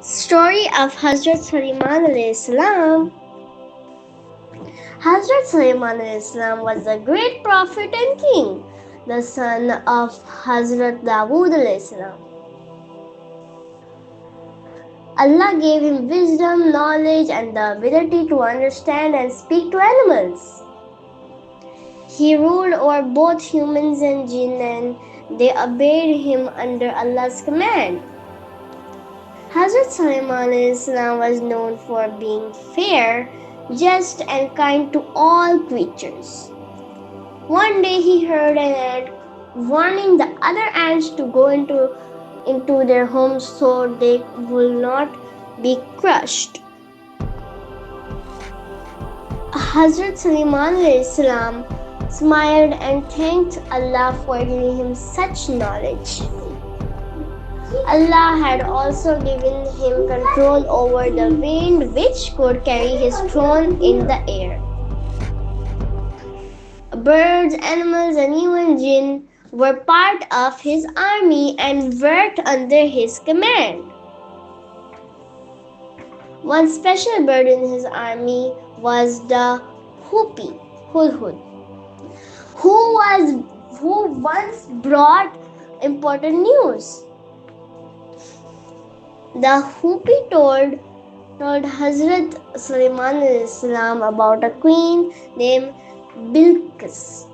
Story of Hazrat Sulaiman alayhi salam. Hazrat Sulaiman alayhi salam was a great prophet and king, the son of Hazrat Dawood alayhi salam. Allah gave him wisdom, knowledge, and the ability to understand and speak to animals. He ruled over both humans and jinn, and they obeyed him under Allah's command. Hazrat Sulaiman was known for being fair, just, and kind to all creatures. One day he heard an ant warning the other ants to go into their homes so they will not be crushed. Hazrat Sulaiman smiled and thanked Allah for giving him such knowledge. Allah had also given him control over the wind, which could carry his throne in the air. Birds, animals, and even jinn were part of his army and worked under his command. One special bird in his army was the Hudhud, who once brought important news. The Hupi told Hazrat Sulaiman about a queen named Bilqis,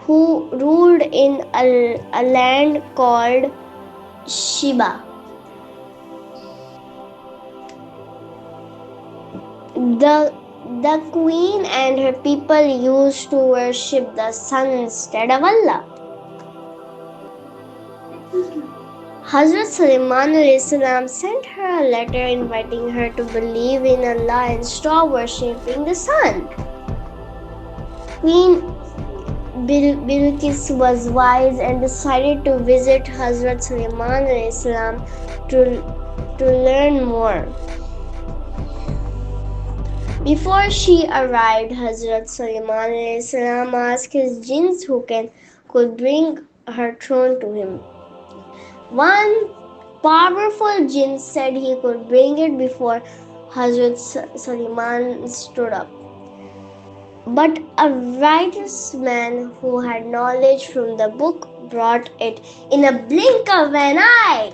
who ruled in a land called Sheba. The queen and her people used to worship the sun instead of Allah. Hazrat Sulaiman sent her a letter inviting her to believe in Allah and stop worshipping the sun. Queen Bilqis was wise and decided to visit Hazrat Sulaiman to learn more. Before she arrived, Hazrat Sulaiman asked his jinns who could bring her throne to him. One powerful jinn said he could bring it before Hazrat Sulaiman stood up. But a righteous man who had knowledge from the book brought it in a blink of an eye.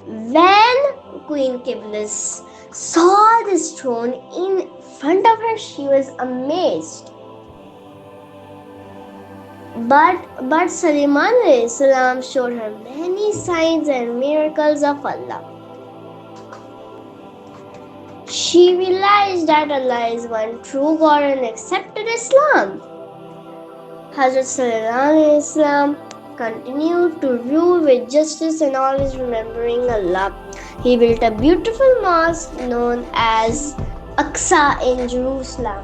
When Queen Bilqis saw this throne in front of her, she was amazed. But Sulaiman showed her many signs and miracles of Allah. She realized that Allah is one true God and accepted Islam. Hazrat Sulaiman continued to rule with justice and always remembering Allah. He built a beautiful mosque known as Aqsa in Jerusalem.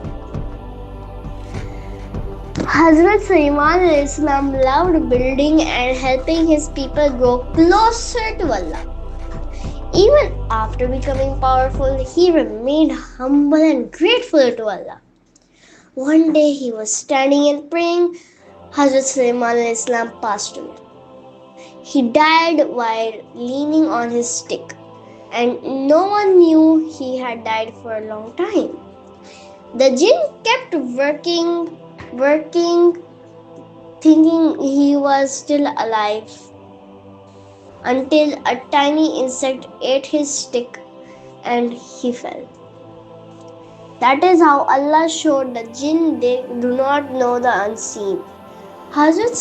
Hazrat Sulaiman loved building and helping his people grow closer to Allah. Even after becoming powerful, he remained humble and grateful to Allah. One day he was standing and praying. Hazrat Sulaiman passed away. He died while leaning on his stick, and no one knew he had died for a long time. The jinn kept working, thinking he was still alive, until a tiny insect ate his stick and he fell. That is how Allah showed the jinn they do not know the unseen. Hazrat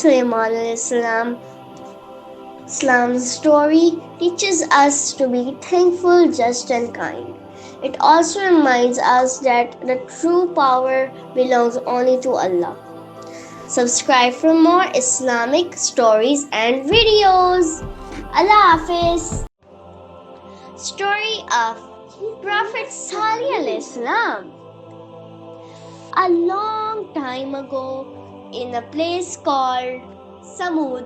Sulaiman's story teaches us to be thankful, just, and kind. It also reminds us that the true power belongs only to Allah. Subscribe for more Islamic stories and videos. Allah Hafiz. Story of Prophet Salih alayhi salam. A long time ago, in a place called Samud,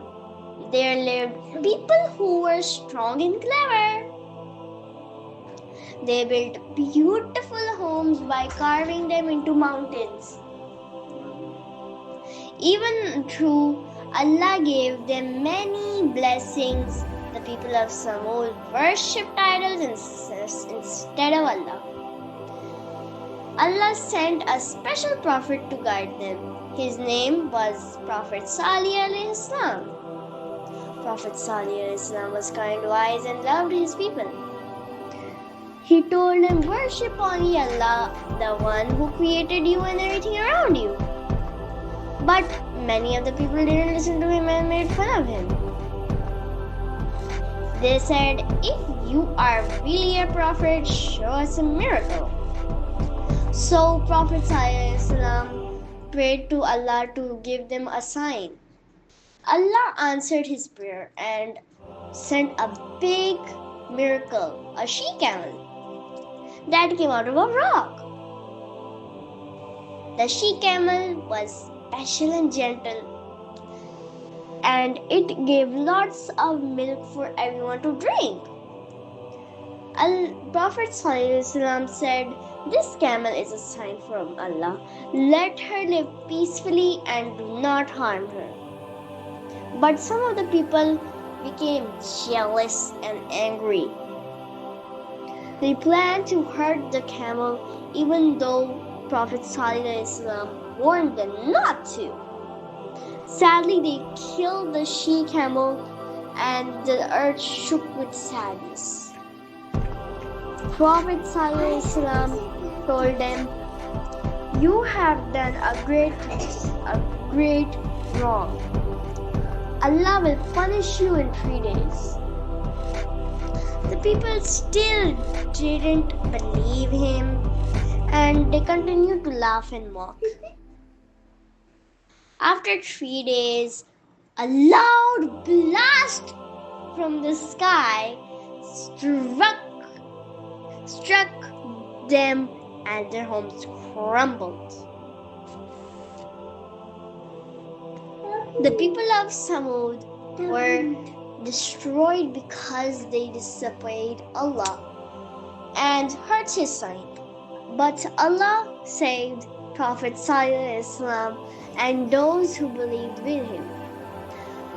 there lived people who were strong and clever. They built beautiful homes by carving them into mountains. Even though Allah gave them many blessings, the people of Samud worshipped idols instead of Allah. Allah sent a special prophet to guide them. His name was Prophet Salih alayhi salam. Prophet Salih alayhi salam was kind, wise, and loved his people. He told them, worship only Allah, the one who created you and everything around you. But many of the people didn't listen to him and made fun of him. They said, if you are really a prophet, show us a miracle. So Prophet ﷺ prayed to Allah to give them a sign. Allah answered his prayer and sent a big miracle, a she-camel that came out of a rock. The she-camel was special and gentle, and it gave lots of milk for everyone to drink. Prophet ﷺ said, this camel is a sign from Allah. Let her live peacefully and do not harm her. But some of the people became jealous and angry. They planned to hurt the camel even though Prophet ﷺ warned them not to. Sadly, they killed the she-camel and the earth shook with sadness. Prophet ﷺ told them, you have done a great wrong. Allah will punish you in 3 days. The people still didn't believe him and they continued to laugh and mock. After 3 days, a loud blast from the sky struck them and their homes crumbled. The people of Samud were destroyed because they disobeyed Allah and hurt his sign. But Allah saved Prophet ﷺ and those who believed with him.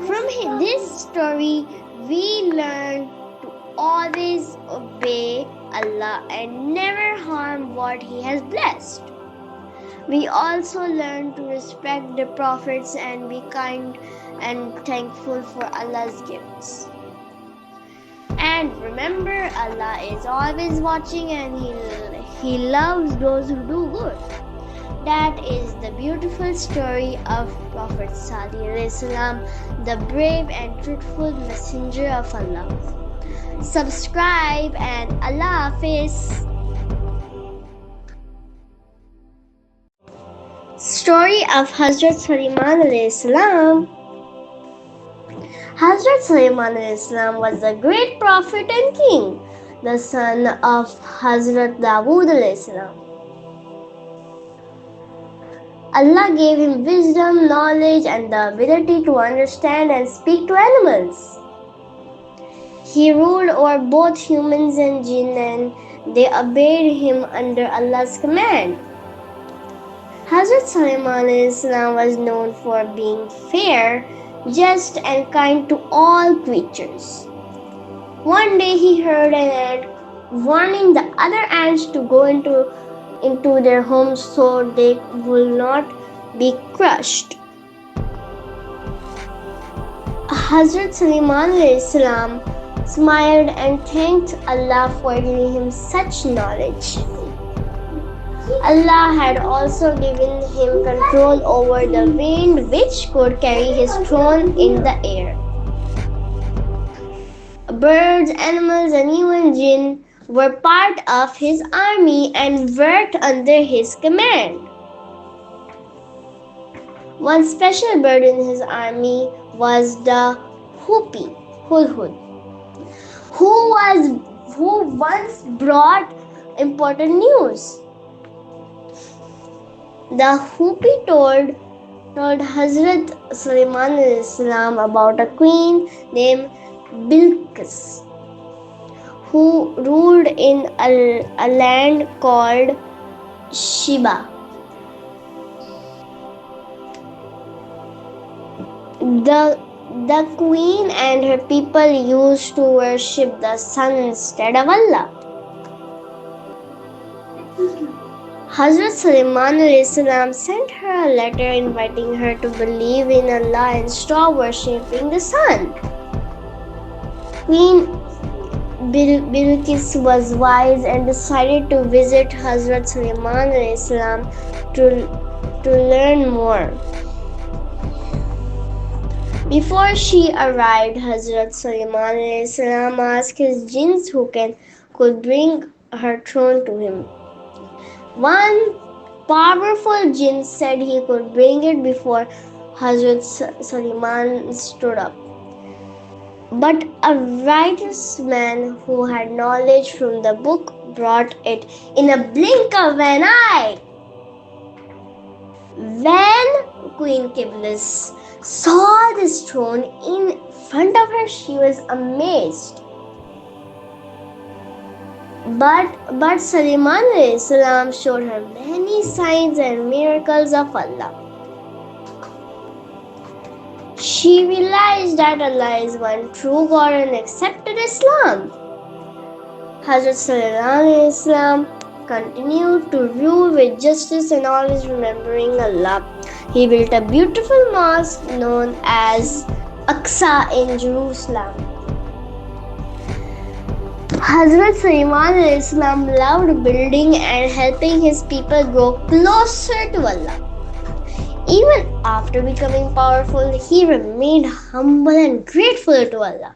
From this story, we learn to always obey Allah and never harm what He has blessed. We also learn to respect the prophets and be kind and thankful for Allah's gifts. And remember, Allah is always watching and He loves those who do good. That is the beautiful story of Prophet Salih ﷺ, the brave and truthful messenger of Allah. Subscribe and Allah Hafiz. Story of Hazrat Sulaiman alayhi salam. Hazrat Sulaiman alayhi salam was a great prophet and king, the son of Hazrat Dawood alayhi salam. Allah gave him wisdom, knowledge, and the ability to understand and speak to animals. He ruled over both humans and jinn, and they obeyed him under Allah's command. Hazrat Sulaiman was known for being fair, just, and kind to all creatures. One day he heard an ant warning the other ants to go into their homes so they will not be crushed. Hazrat Sulaiman smiled and thanked Allah for giving him such knowledge. Allah had also given him control over the wind, which could carry his throne in the air. Birds, animals, and even jinn were part of his army and worked under his command. One special bird in his army was the Hudhud, who once brought important news. The Hoopi told Hazrat Sulaiman about a queen named Bilqis, who ruled in a land called Sheba. The The queen and her people used to worship the sun instead of Allah. Hazrat Sulaiman salam sent her a letter inviting her to believe in Allah and stop worshipping the sun. Queen Bilqis was wise and decided to visit Hazrat Sulaiman salam to learn more. Before she arrived, Hazrat Sulaiman salam asked his jinns who could bring her throne to him. One powerful jinn said he could bring it before Hazrat Sulaiman stood up. But a righteous man who had knowledge from the book brought it in a blink of an eye. When Queen Bilqis saw this throne in front of her, she was amazed. But Sulaiman salam showed her many signs and miracles of Allah. She realized that Allah is one true God and accepted Islam. Hazrat Sulaiman salam continued to rule with justice and always remembering Allah. He built a beautiful mosque known as Aqsa in Jerusalem. Hazrat Sulaiman loved building and helping his people grow closer to Allah. Even after becoming powerful, he remained humble and grateful to Allah.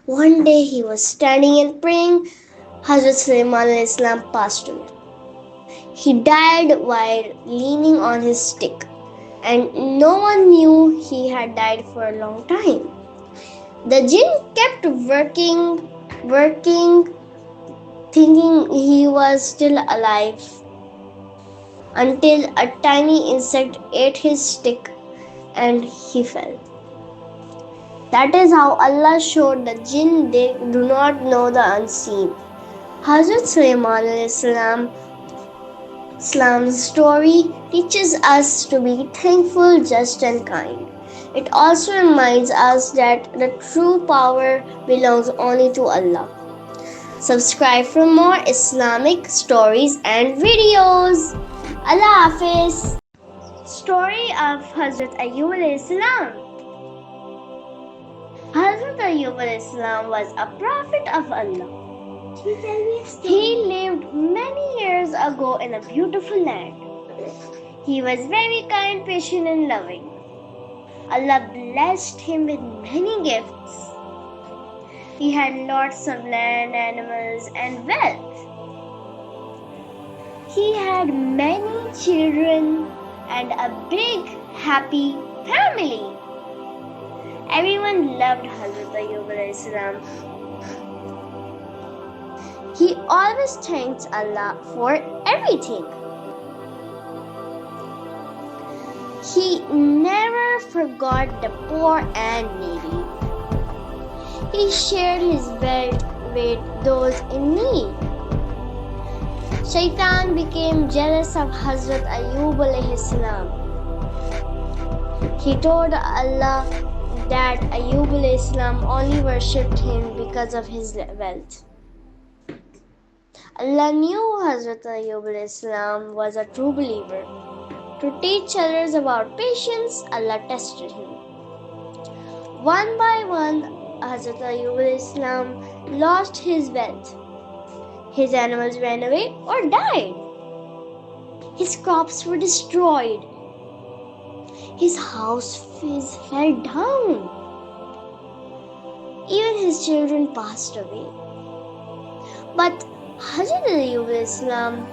One day he was standing and praying. Hazrat Sulaiman passed away. He died while leaning on his stick, and no one knew he had died for a long time. The jinn kept working, thinking he was still alive, until a tiny insect ate his stick and he fell. That is how Allah showed the jinn they do not know the unseen. Hazrat Sulaiman Islam's story teaches us to be thankful, just and kind. It also reminds us that the true power belongs only to Allah. Subscribe for more Islamic stories and videos. Allah Hafiz. Story of Hazrat Ayyub alayhi salam. Hazrat Ayyub alayhi salam was a prophet of Allah. He lived many years ago in a beautiful land. He was very kind, patient, and loving. Allah blessed him with many gifts. He had lots of land, animals, and wealth. He had many children and a big, happy family. Everyone loved Hazrat Ayyub alayhi salam. He always thanked Allah for everything. He never forgot the poor and needy. He shared his wealth with those in need. Shaitan became jealous of Hazrat Ayyub alayhi salam. He told Allah that Ayyub alayhi salam only worshipped him because of his wealth. Allah knew Hazrat Ayyub alayhi salam was a true believer. To teach others about patience, Allah tested him. One by one, Hazrat Ayyub alayhi salam lost his wealth. His animals ran away or died. His crops were destroyed. His house fell down. Even his children passed away. But Hazrat Ayyub alayhi salam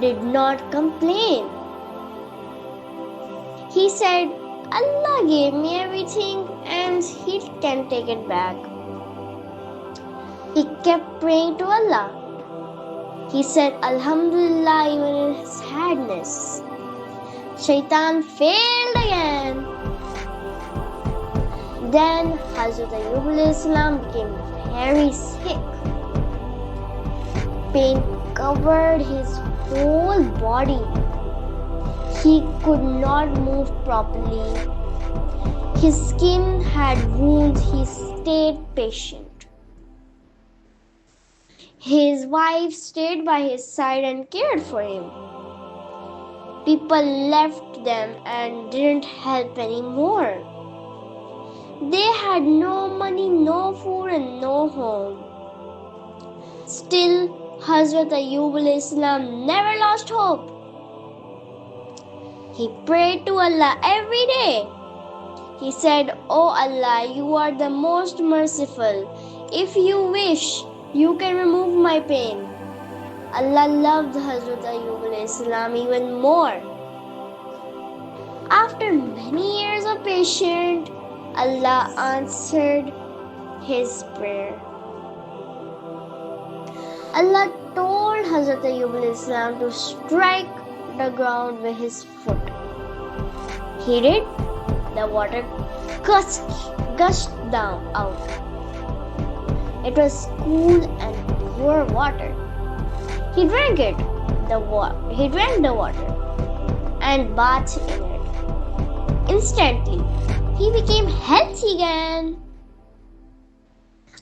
did not complain. He said, Allah gave me everything and He can take it back. He kept praying to Allah. He said, Alhamdulillah, even in his sadness. Shaitan failed again. Then Hazrat Ayyub alayhi salam became very sick. Pain covered his whole body. He could not move properly. His skin had wounds, he stayed patient. His wife stayed by his side and cared for him. People left them and didn't help anymore. They had no money, no food, and no home. Still, Hazrat Ayyub alayhi salam never lost hope. He prayed to Allah every day. He said, "O Allah, you are the most merciful. If you wish, you can remove my pain." Allah loved Hazrat Ayyub alayhi salam even more. After many years of patience, Allah answered his prayer. Allah told Hazrat Ayyub alayhi salam to strike the ground with his foot. He did. The water gushed down out. It was cool and pure water. He drank it. He drank the water and bathed in it. Instantly, he became healthy again.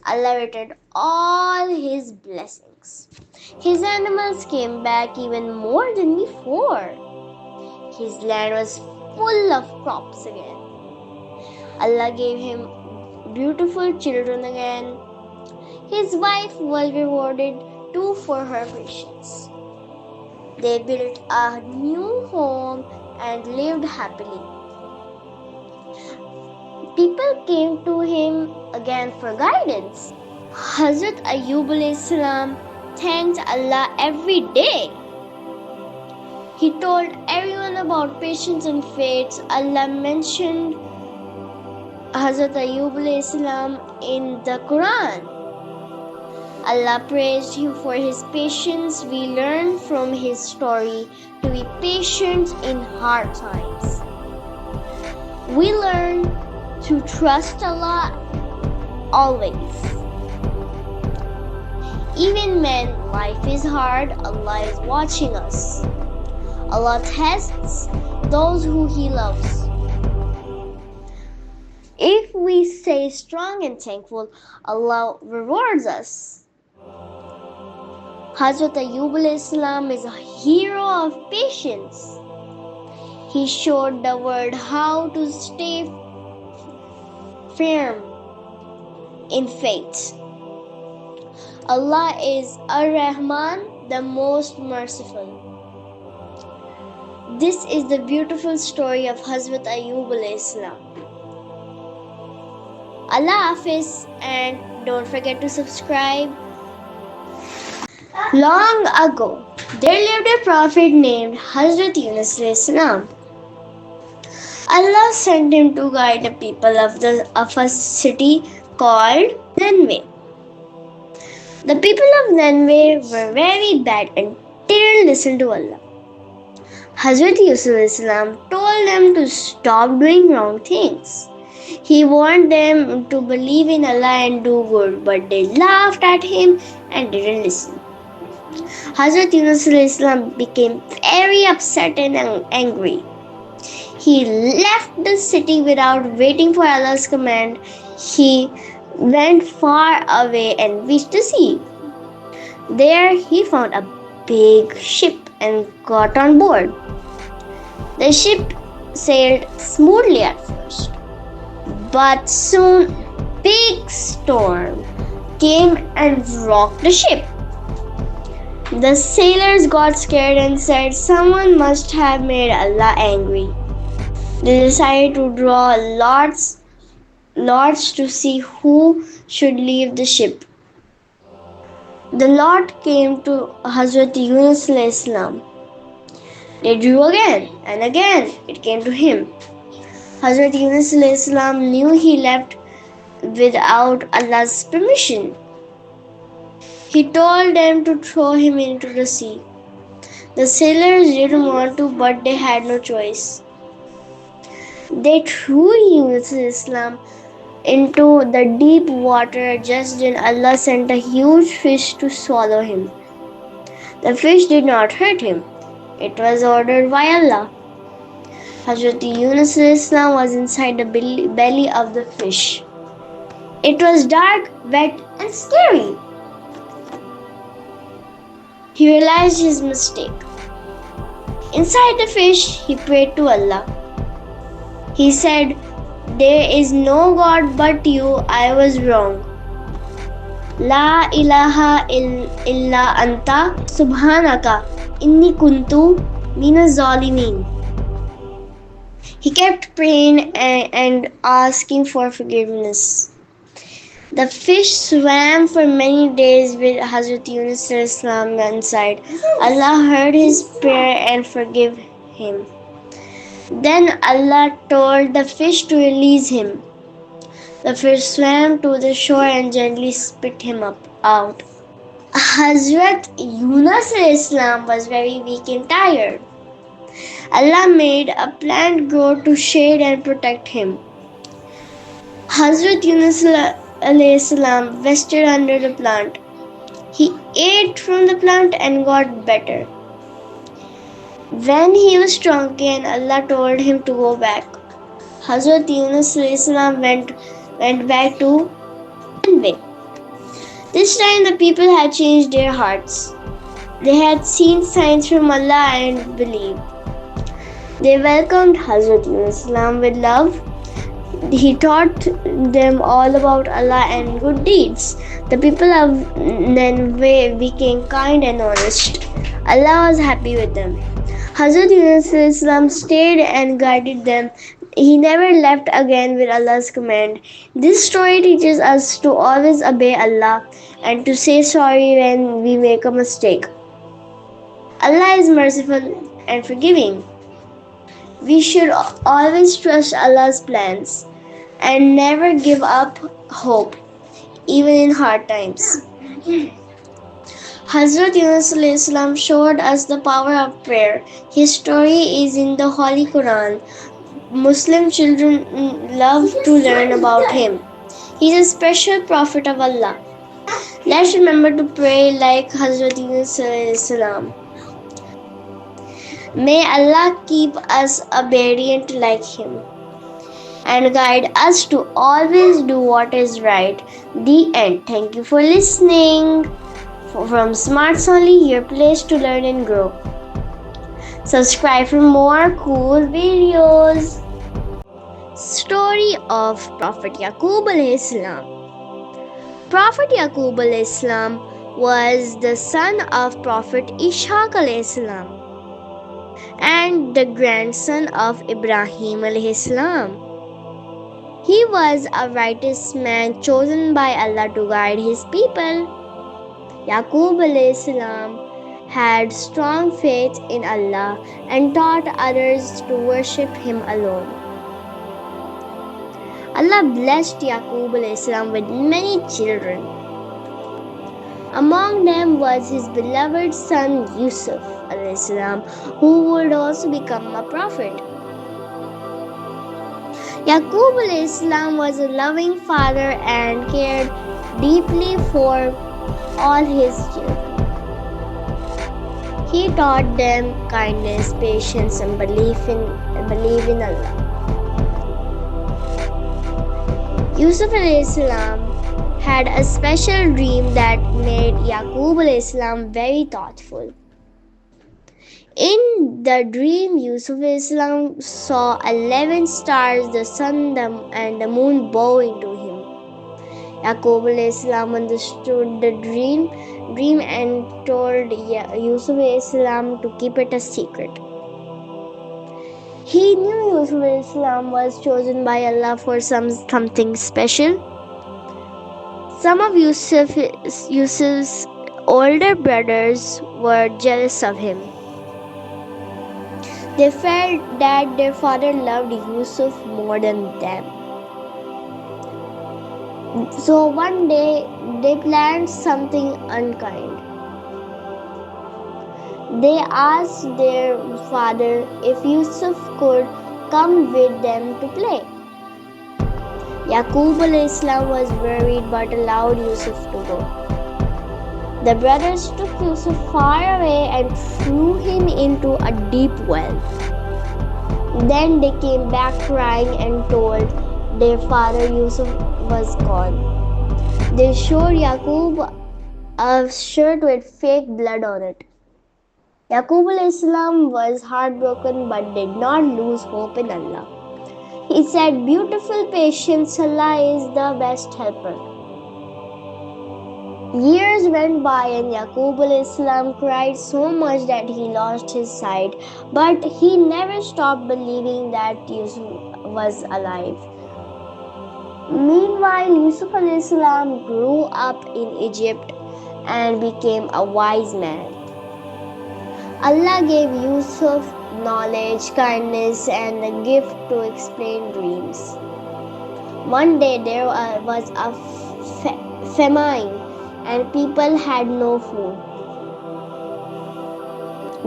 Allah returned all his blessings. His animals came back even more than before. His land was full of crops again. Allah gave him beautiful children again. His wife was rewarded too for her patience. They built a new home and lived happily. People came to him again for guidance. Hazrat Ayyub alayhi salam thanked Allah every day. He told everyone about patience and faith. Allah mentioned Hazrat Ayyub alayhi salam in the Quran. Allah praised him for his patience. We learn from his story to be patient in hard times. We learn to trust Allah always. Even when life is hard, Allah is watching us. Allah tests those who He loves. If we stay strong and thankful, Allah rewards us. Hazrat Ayyub alayhi salam is a hero of patience. He showed the world how to stay firm in faith. Allah is Ar-Rahman, the most merciful. This is the beautiful story of Hazrat Ayyub alayhi salam. Allah Hafiz, and don't forget to subscribe. Long ago, there lived a prophet named Hazrat Yunus alayhi salam. Allah sent him to guide the people of a city called Nineveh. The people of Nineveh were very bad and didn't listen to Allah. Hazrat Yusuf alayhi salam told them to stop doing wrong things. He warned them to believe in Allah and do good, but they laughed at him and didn't listen. Hazrat Yunus alayhi salam became very upset and angry. He left the city without waiting for Allah's command. He went far away and reached the sea. There he found a big ship and got on board. The ship sailed smoothly at first, but soon a big storm came and rocked the ship. The sailors got scared and said someone must have made Allah angry. They decided to draw lots to see who should leave the ship. The lot came to Hazrat Yunus alayhi salam. They drew again and again. It came to him. Hazrat Yunus alayhi salam knew he left without Allah's permission. He told them to throw him into the sea. The sailors didn't want to, but they had no choice. They threw Yunus alayhi salam into the deep water. Just then Allah sent a huge fish to swallow him. The fish did not hurt him. It was ordered by Allah. Hazrat Yunus Islam was inside the belly of the fish. It was dark, wet, and scary. He realized his mistake. Inside the fish, he prayed to Allah. He said, "There is no God but you. I was wrong. La ilaha illa anta subhanaka inni kuntu mina zalimin." He kept praying and asking for forgiveness. The fish swam for many days with Hazrat Yunus Islam inside. Allah heard his prayer and forgave him. Then Allah told the fish to release him. The fish swam to the shore and gently spit him out. Hazrat Yunus Islam was very weak and tired. Allah made a plant grow to shade and protect him. Hazrat Yunus Islam rested under the plant. He ate from the plant and got better. When he was strong again, Allah told him to go back. Hazrat Yunus Islam went back to Nineveh. This time the people had changed their hearts. They had seen signs from Allah and believed. They welcomed Hazrat Yunus with love. He taught them all about Allah and good deeds. The people of Nineveh became kind and honest. Allah was happy with them. Hazrat Yunus stayed and guided them. He never left again with Allah's command. This story teaches us to always obey Allah and to say sorry when we make a mistake. Allah is merciful and forgiving. We should always trust Allah's plans and never give up hope, even in hard times. Hazrat Yunus showed us the power of prayer. His story is in the Holy Quran. Muslim children love to learn about him. He is a special prophet of Allah. Let's remember to pray like Hazrat Yunus. May Allah keep us obedient like him and guide us to always do what is right. The end. Thank you for listening. From Smarts Only, your place to learn and grow. Subscribe for more cool videos. Story of Prophet Yaqub alayhi salam. Prophet Yaqub alayhi salam was the son of Prophet Ishaq alayhi salam and the grandson of Ibrahim alayhi salam. He was a righteous man chosen by Allah to guide his people. Yaqub alayhi salam had strong faith in Allah and taught others to worship him alone. Allah blessed Yaqub alayhi salam with many children. Among them was his beloved son Yusuf alayhi salam, who would also become a prophet. Yaqub alayhi salam was a loving father and cared deeply for all his children. He taught them kindness, patience, and belief in Allah. Yusuf alayhi salam had a special dream that made Yaqub alayhi salam very thoughtful. In the dream, Yusuf alayhi salam saw 11 stars, the sun and the moon bowing to him. Yaqub alayhi salam understood the dream and told Yusuf alayhi salam to keep it a secret. He knew Yusuf alayhi salam was chosen by Allah for something special. Some of Yusuf's older brothers were jealous of him. They felt that their father loved Yusuf more than them. So one day they planned something unkind. They asked their father if Yusuf could come with them to play. Yaqub alayhi salam was worried but allowed Yusuf to go. The brothers took Yusuf far away and threw him into a deep well. Then they came back crying and told their father Yusuf was gone. They showed Yaqub a shirt with fake blood on it. Yaqub al-Islam was heartbroken but did not lose hope in Allah. He said, "Beautiful patience, Allah is the best helper." Years went by and Yaqub al-Islam cried so much that he lost his sight, but he never stopped believing that Yusuf was alive. Meanwhile, Yusuf al-Islam grew up in Egypt and became a wise man. Allah gave Yusuf knowledge, kindness, and the gift to explain dreams. One day there was a famine and people had no food.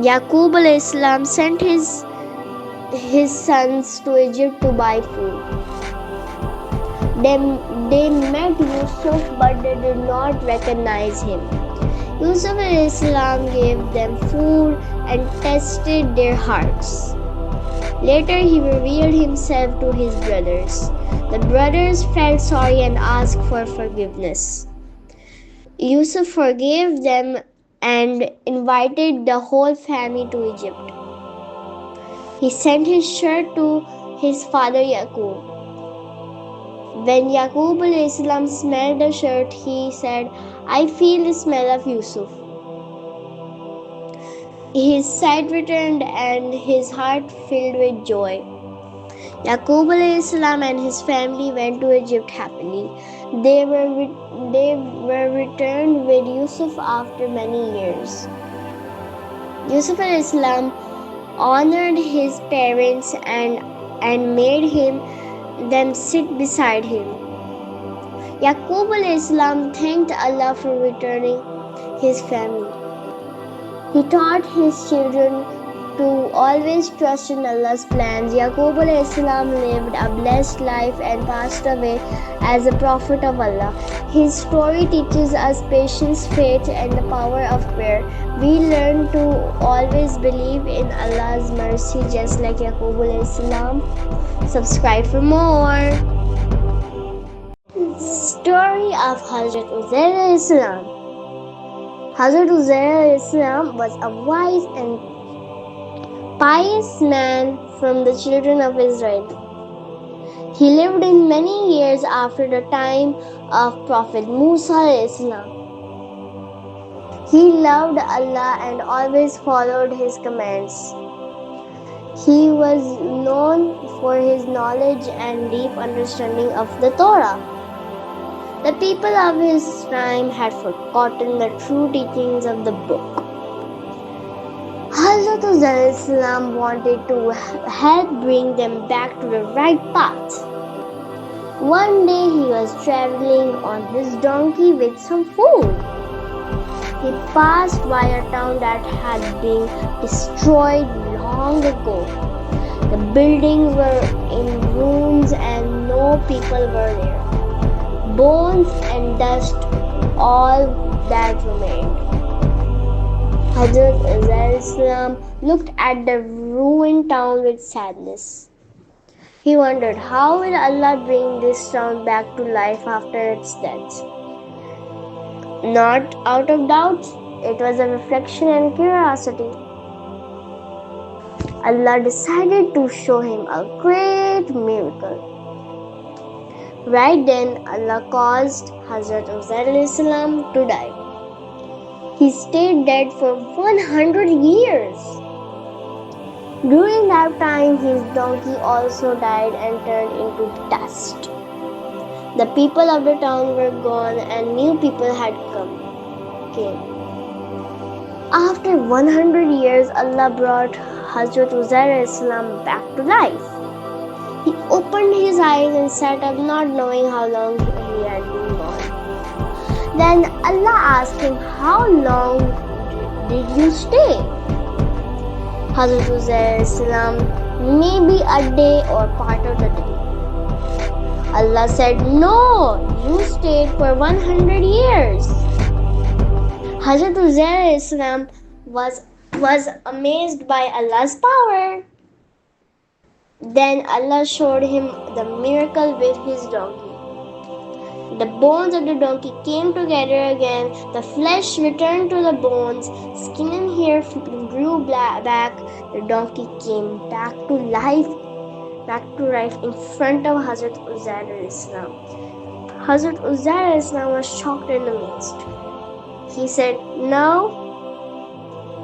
Yaqub al-Islam sent his sons to Egypt to buy food. They met Yusuf but they did not recognize him. Yusuf al-Islam gave them food and tested their hearts. Later he revealed himself to his brothers. The brothers felt sorry and asked for forgiveness. Yusuf forgave them and invited the whole family to Egypt. He sent his shirt to his father Yaqub. When Yaqub al-Islam smelled the shirt, he said, "I feel the smell of Yusuf." His sight returned and his heart filled with joy. Yaqub al-Islam and his family went to Egypt happily. They were returned with Yusuf after many years. Yusuf al-Islam honored his parents and made them sit beside him. Yaqub al-Islam thanked Allah for returning his family. He taught his children to always trust in Allah's plans. Yaqub al-Islam lived a blessed life and passed away as a prophet of Allah. His story teaches us patience, faith, and the power of prayer. We learn to always believe in Allah's mercy just like Yaqub al-Islam. Subscribe for more. Story of Hazrat Uzair al-Islam. Hazrat Uzair al-Islam was a wise and pious man from the children of Israel. He lived in many years after the time of Prophet Musa al-Islam. He loved Allah and always followed His commands. He was known for his knowledge and deep understanding of the Torah. The people of his time had forgotten the true teachings of the book. Hazrat Uzair al-Islam wanted to help bring them back to the right path. One day he was traveling on his donkey with some food. He passed by a town that had been destroyed long ago. The buildings were in ruins and no people were there. Bones and dust, all that remained. Hazrat Uzair al-Islam looked at the ruined town with sadness. He wondered, how will Allah bring this town back to life after its death? Not out of doubt, it was a reflection and curiosity. Allah decided to show him a great miracle. Right then, Allah caused Hazrat Uzair al-Islam to die. He stayed dead for 100 years. During that time, his donkey also died and turned into dust. The people of the town were gone and new people had came. After 100 years, Allah brought Hazrat Uzair al-Islam back to life. He opened his eyes and sat up, not knowing how long he had been gone. Then Allah asked him, "How long did you stay?" Hazrat Uzair al-Islam, "Maybe a day or part of the day." Allah said, "No, you stayed for 100 years. Hazrat Uzair al-Islam was amazed by Allah's power. Then Allah showed him the miracle with his donkey. The bones of the donkey came together again, the flesh returned to the bones, skin and hair grew back, the donkey came back to life in front of Hazrat Uzair al-Islam. Hazrat Uzair al-Islam was shocked and amazed. He said, "Now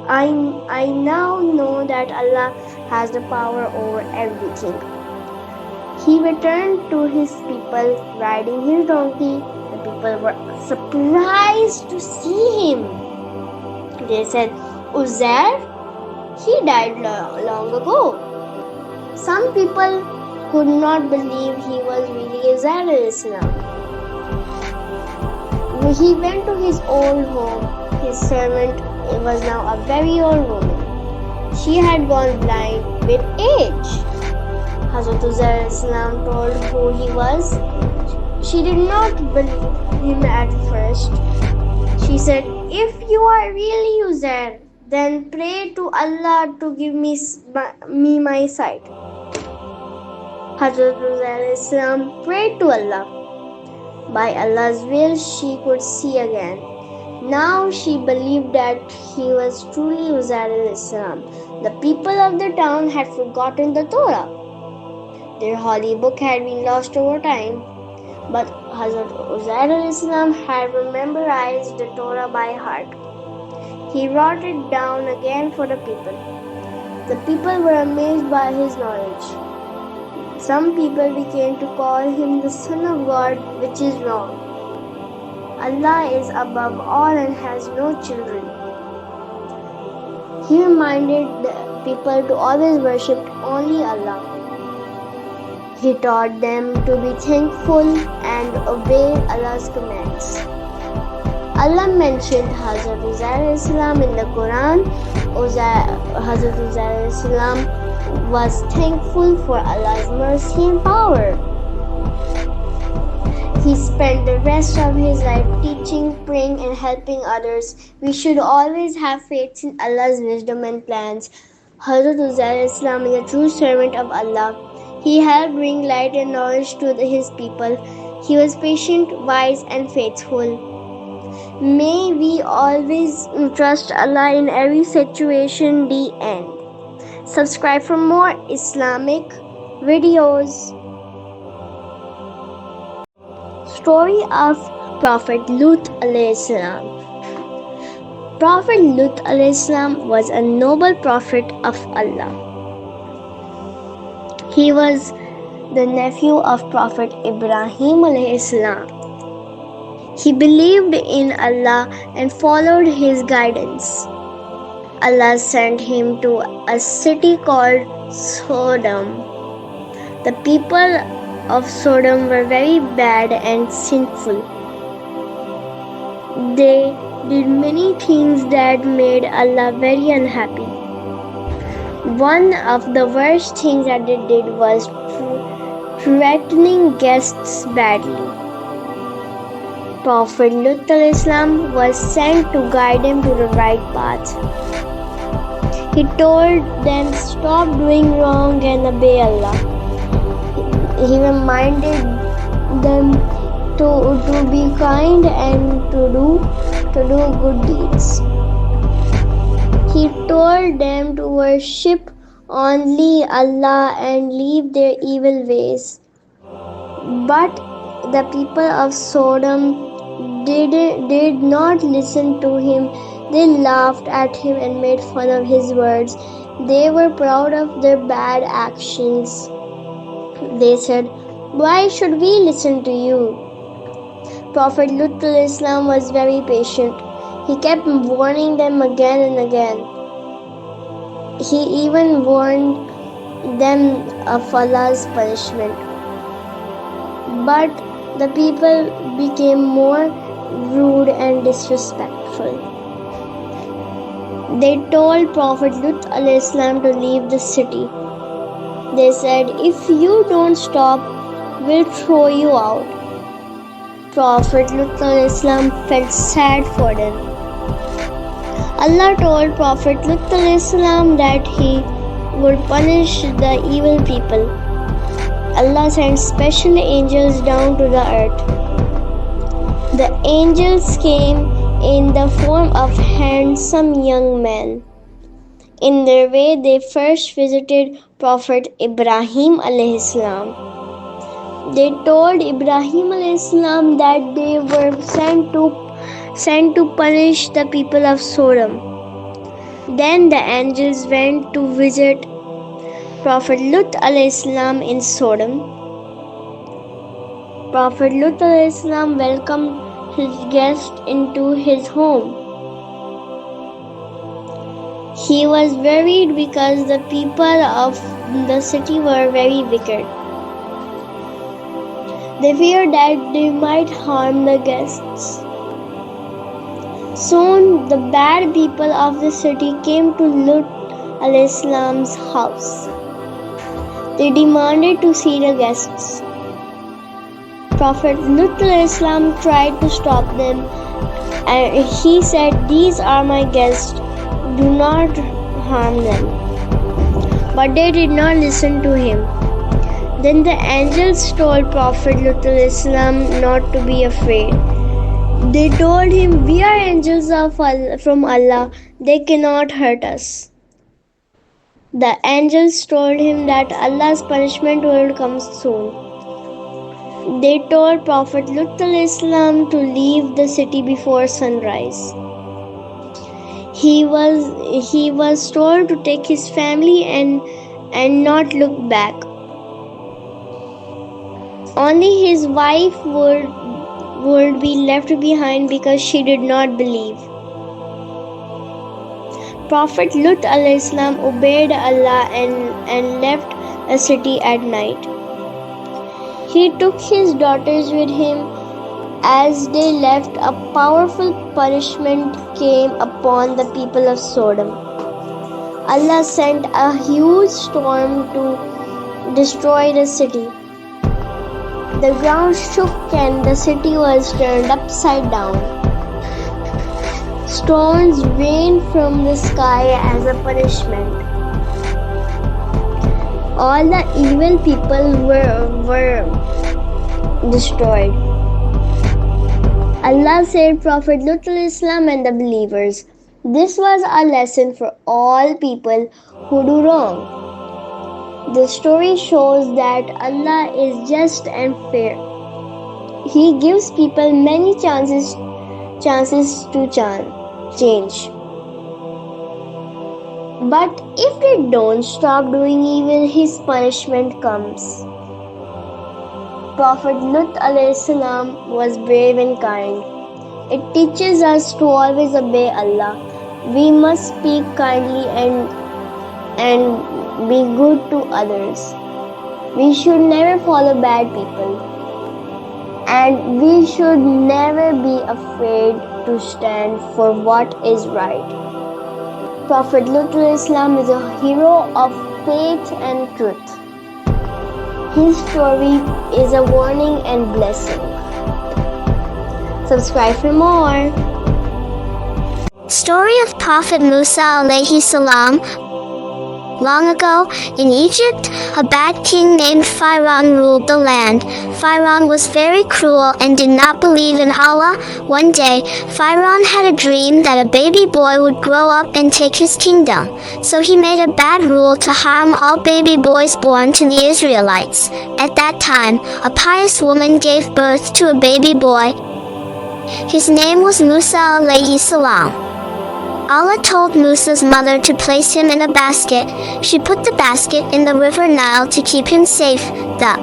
I now know that Allah has the power over everything." He returned to his people riding his donkey. The people were surprised to see him. They said, "Uzair, he died long ago." Some people could not believe he was really Uzair al-Islam. He went to his old home. His servant was now a very old woman. She had gone blind with age. Hazrat Uzair al-Islam told who he was. She did not believe him at first. She said, "If you are really Uzair, then pray to Allah to give me my sight." Hazrat Uzair al-Islam prayed to Allah. By Allah's will, she could see again. Now she believed that he was truly Uzair al-Islam. The people of the town had forgotten the Torah. Their holy book had been lost over time, but Hazrat Uzair al-Islam had memorized the Torah by heart. He wrote it down again for the people. The people were amazed by his knowledge. Some people began to call him the Son of God, which is wrong. Allah is above all and has no children. He reminded the people to always worship only Allah. He taught them to be thankful and obey Allah's commands. Allah mentioned Hazrat Uzair al-Islam in the Quran. Hazrat Uzair al-Islam was thankful for Allah's mercy and power. He spent the rest of his life teaching, praying, and helping others. We should always have faith in Allah's wisdom and plans. Hazrat Uzair al-Islam is a true servant of Allah. He helped bring light and knowledge to his people. He was patient, wise, and faithful. May we always trust Allah in every situation. The end. Subscribe for more Islamic videos. Story of Prophet Lut alayhi salam. Prophet Lut alayhi salam was a noble prophet of Allah. He was the nephew of Prophet Ibrahim alayhi salam. He believed in Allah and followed his guidance. Allah sent him to a city called Sodom. The people of Sodom were very bad and sinful. They did many things that made Allah very unhappy. One of the worst things that they did was threatening guests badly. Prophet Lut al-Islam was sent to guide them to the right path. He told them stop doing wrong and obey Allah. He reminded them to be kind and to do good deeds. He told them to worship only Allah and leave their evil ways. But the people of Sodom did not listen to him. They laughed at him and made fun of his words. They were proud of their bad actions. They said, "Why should we listen to you?" Prophet Lut al-Islam was very patient. He kept warning them again and again. He even warned them of Allah's punishment. But the people became more rude and disrespectful. They told Prophet Lut al-Islam to leave the city. They said, "If you don't stop, we'll throw you out." Prophet Lut al-Islam felt sad for them. Allah told Prophet Lut al-Islam that he would punish the evil people, Allah sent special angels down to the earth. The angels came in the form of handsome young men. In their way, they first visited Prophet Ibrahim alayhi salam. They told Ibrahim alayhi salam that they were sent to punish the people of Sodom. Then the angels went to visit Prophet Lut alayhi salam in Sodom. Prophet Lut alayhi salam welcomed his guest into his home. He was worried because the people of the city were very wicked. They feared that they might harm the guests. Soon the bad people of the city came to Lut alayhi salam's house. They demanded to see the guests. Prophet Lut alayhi salam tried to stop them, and he said, "These are my guests, do not harm them." But they did not listen to him. Then the angels told Prophet Lut alayhi salam not to be afraid. They told him, "We are angels from Allah, they cannot hurt us." The angels told him that Allah's punishment will come soon. They told Prophet Lut alayhi salam to leave the city before sunrise. He was told to take his family and not look back. Only his wife would be left behind because she did not believe. Prophet Lut alayhi salam obeyed Allah and left the city at night. He took his daughters with him. As they left, a powerful punishment came upon the people of Sodom. Allah sent a huge storm to destroy the city. The ground shook and the city was turned upside down. Stones rained from the sky as a punishment. All the evil people were destroyed. Allah saved Prophet Lut alayhi salam and the believers. This was a lesson for all people who do wrong. The story shows that Allah is just and fair. He gives people many chances to change. But if they don't stop doing evil, his punishment comes. Prophet Lut alayhi salam was brave and kind. It teaches us to always obey Allah. We must speak kindly and be good to others. We should never follow bad people. And we should never be afraid to stand for what is right. Prophet Lut alayhi salam is a hero of faith and truth. His story is a warning and blessing. Subscribe for more. Story of Prophet Musa alayhi salam. Long ago, in Egypt, a bad king named Pharaoh ruled the land. Pharaoh was very cruel and did not believe in Allah. One day, Pharaoh had a dream that a baby boy would grow up and take his kingdom. So he made a bad rule to harm all baby boys born to the Israelites. At that time, a pious woman gave birth to a baby boy. His name was Musa alayhi salam. Allah told Musa's mother to place him in a basket. She put the basket in the river Nile to keep him safe. The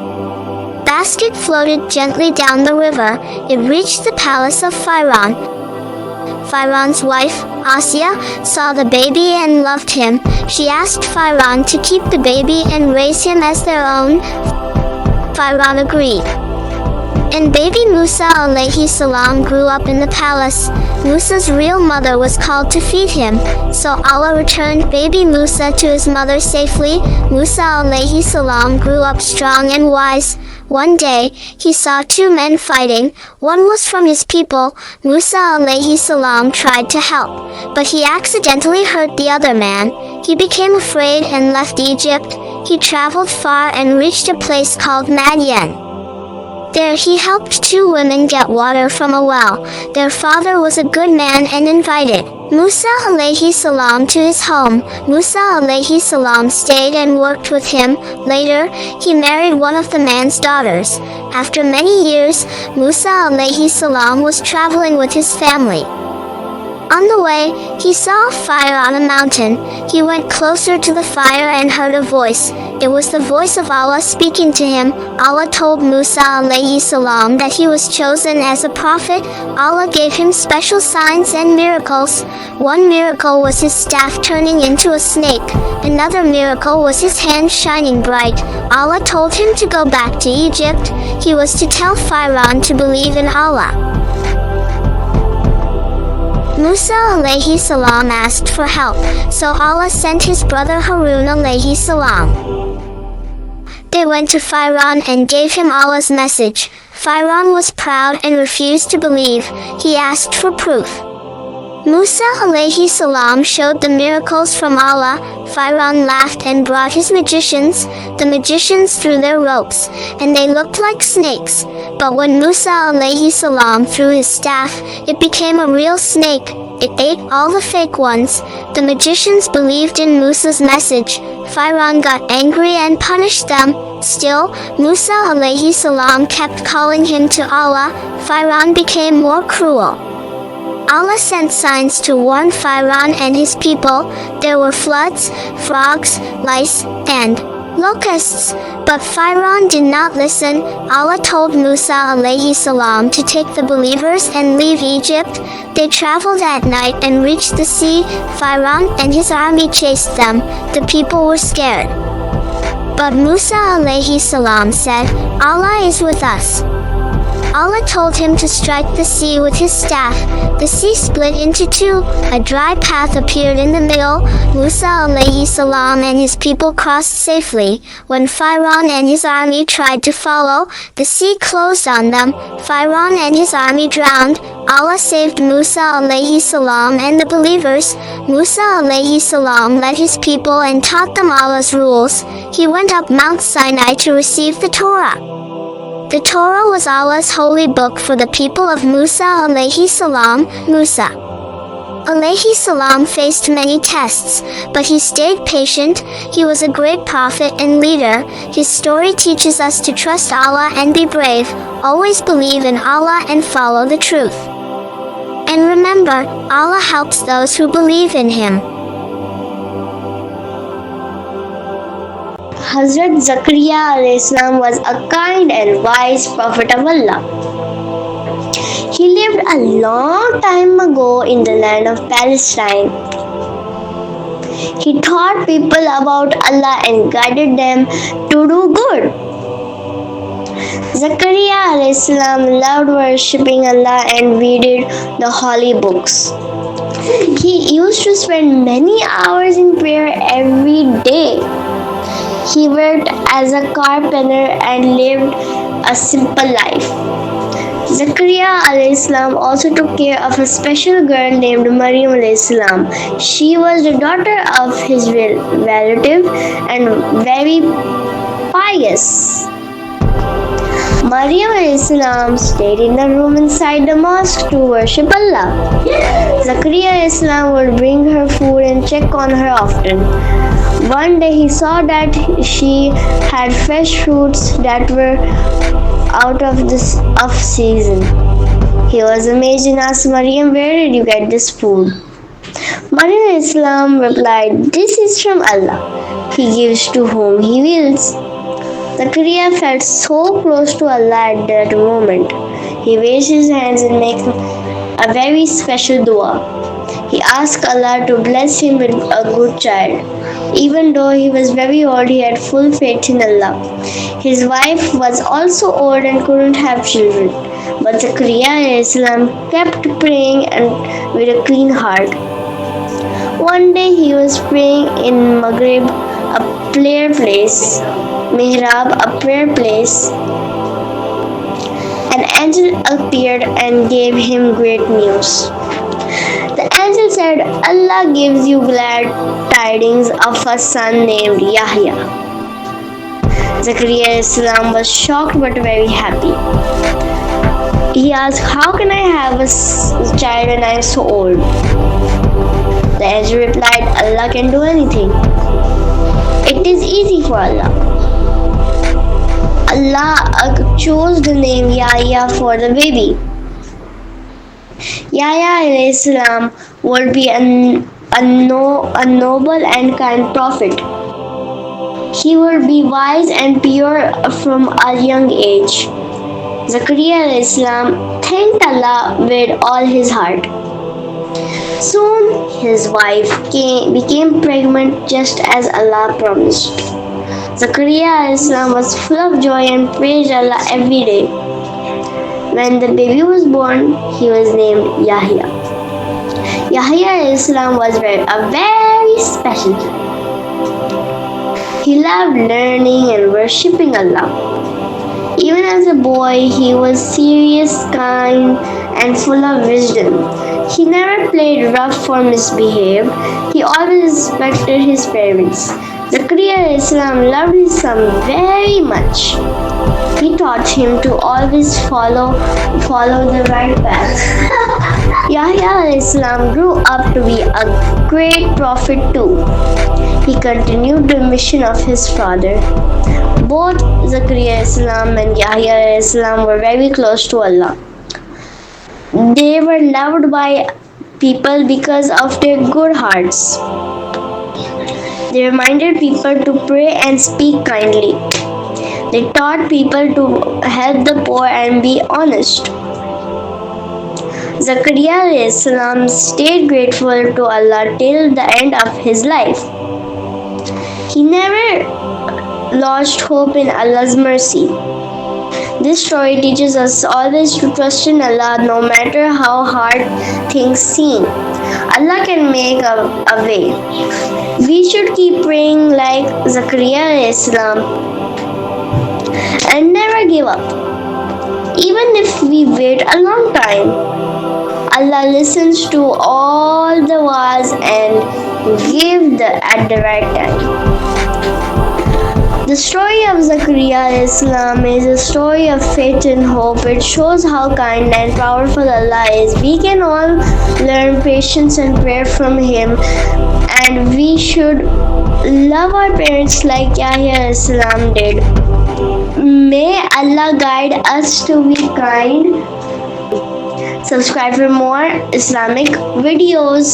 basket floated gently down the river. It reached the palace of Pharaoh. Pharaoh's wife, Asiya, saw the baby and loved him. She asked Pharaoh to keep the baby and raise him as their own. Pharaoh agreed. And baby Musa alayhi salam grew up in the palace. Musa's real mother was called to feed him, so Allah returned baby Musa to his mother safely. Musa alayhi salam grew up strong and wise. One day, he saw two men fighting. One was from his people. Musa alayhi salam tried to help, but he accidentally hurt the other man. He became afraid and left Egypt. He traveled far and reached a place called Madian. There he helped two women get water from a well. Their father was a good man and invited Musa alayhi salam to his home. Musa alayhi salam stayed and worked with him. Later, he married one of the man's daughters. After many years, Musa alayhi salam was traveling with his family. On the way, he saw a fire on a mountain. He went closer to the fire and heard a voice. It was the voice of Allah speaking to him. Allah told Musa alayhi salam that he was chosen as a prophet. Allah gave him special signs and miracles. One miracle was his staff turning into a snake. Another miracle was his hand shining bright. Allah told him to go back to Egypt. He was to tell Pharaoh to believe in Allah. Musa alayhi salam asked for help, so Allah sent his brother Harun alayhi salam. They went to Pharaoh and gave him Allah's message. Pharaoh was proud and refused to believe. He asked for proof. Musa alayhi salam showed the miracles from Allah. Pharaoh laughed and brought his magicians. The magicians threw their ropes, and they looked like snakes. But when Musa alayhi salam threw his staff, it became a real snake. It ate all the fake ones. The magicians believed in Musa's message. Pharaoh got angry and punished them. Still, Musa alayhi salam kept calling him to Allah. Pharaoh became more cruel. Allah sent signs to warn Pharaoh and his people. There were floods, frogs, lice, and locusts. But Pharaoh did not listen. Allah told Musa alayhi salam to take the believers and leave Egypt. They traveled at night and reached the sea. Pharaoh and his army chased them. The people were scared. But Musa alayhi salam said, Allah is with us. Allah told him to strike the sea with his staff. The sea split into two. A dry path appeared in the middle. Musa alayhi salam and his people crossed safely. When Pharaoh and his army tried to follow, the sea closed on them. Pharaoh and his army drowned. Allah saved Musa alayhi salam and the believers. Musa alayhi salam led his people and taught them Allah's rules. He went up Mount Sinai to receive the Torah. The Torah was Allah's holy book for the people of Musa alayhi salam. Musa alayhi salam faced many tests, but he stayed patient. He was a great prophet and leader. His story teaches us to trust Allah and be brave. Always believe in Allah and follow the truth. And remember, Allah helps those who believe in Him. Hazrat Zakaria alayhi salam was a kind and wise prophet of Allah. He lived a long time ago in the land of Palestine. He taught people about Allah and guided them to do good. Zakaria alayhi salam loved worshipping Allah and reading the holy books. He used to spend many hours in prayer every day. He worked as a carpenter and lived a simple life. Zakaria alayhi salam also took care of a special girl named Maryam alayhi salam. She was the daughter of his relative and very pious. Maryam alayhi salam stayed in the room inside the mosque to worship Allah. Zakaria alayhi salam would bring her food and check on her often. One day he saw that she had fresh fruits that were out of season. He was amazed and asked Maryam, "Where did you get this food?" Maryam alayhi salam replied, "This is from Allah. He gives to whom He wills." Zakaria felt so close to Allah at that moment. He raised his hands and made a very special dua. He asked Allah to bless him with a good child. Even though he was very old, he had full faith in Allah. His wife was also old and couldn't have children. But Zakaria alayhi salam kept praying and with a clean heart. One day he was praying in Maghrib, a prayer place, Mihrab, a prayer place. An angel appeared and gave him great news. The angel said, "Allah gives you glad tidings of a son named Yahya. Zakaria Islam was shocked but very happy. He asked, "How can I have a child when I am so old?" The angel replied, "Allah can do anything. It is easy for Allah." Allah chose the name Yahya for the baby. Yahya alayhi salam would be a noble and kind prophet. He would be wise and pure from a young age. Zakaria alayhi salam thanked Allah with all his heart. Soon his wife became pregnant just as Allah promised. Zakaria alayhi salam was full of joy and praised Allah every day. When the baby was born, he was named Yahya. Yahya alayhi salam was a very special child. He loved learning and worshipping Allah. Even as a boy, he was serious, kind, and full of wisdom. He never played rough or misbehaved. He always respected his parents. Zakaria Islam loved his son very much. He taught him to always follow the right path. Yahya Islam grew up to be a great prophet too. He continued the mission of his father. Both Zakaria Islam and Yahya Islam were very close to Allah. They were loved by people because of their good hearts. They reminded people to pray and speak kindly. They taught people to help the poor and be honest. Zakaria Islam stayed grateful to Allah till the end of his life. He never lost hope in Allah's mercy. This story teaches us always to trust in Allah no matter how hard things seem. Allah can make a way. We should keep praying like Zakaria Islam and never give up. Even if we wait a long time, Allah listens to all the du'as and gives at the right time. The story of Zakaria Islam is a story of faith and hope. It shows how kind and powerful Allah is. We can all learn patience and prayer from Him, and we should love our parents like Yahya Islam did. May Allah guide us to be kind. Subscribe for more Islamic videos.